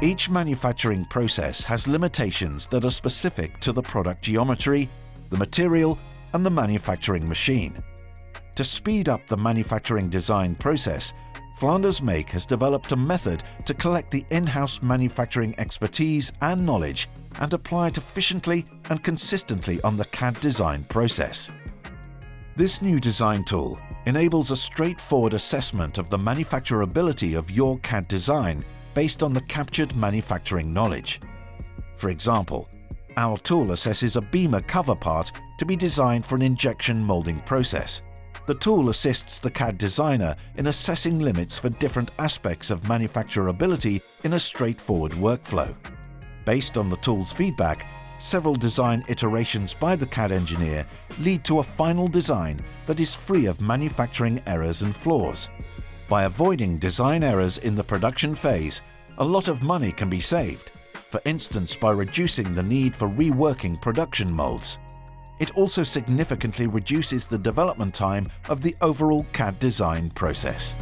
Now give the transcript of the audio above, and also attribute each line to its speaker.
Speaker 1: Each manufacturing process has limitations that are specific to the product geometry, the material, and the manufacturing machine. To speed up the manufacturing design process, Flanders Make has developed a method to collect the in-house manufacturing expertise and knowledge and apply it efficiently and consistently on the CAD design process. This new design tool enables a straightforward assessment of the manufacturability of your CAD design based on the captured manufacturing knowledge. For example, our tool assesses a beamer cover part to be designed for an injection molding process. The tool assists the CAD designer in assessing limits for different aspects of manufacturability in a straightforward workflow. Based on the tool's feedback, several design iterations by the CAD engineer lead to a final design that is free of manufacturing errors and flaws. By avoiding design errors in the production phase, a lot of money can be saved, for instance by reducing the need for reworking production molds. It also significantly reduces the development time of the overall CAD design process.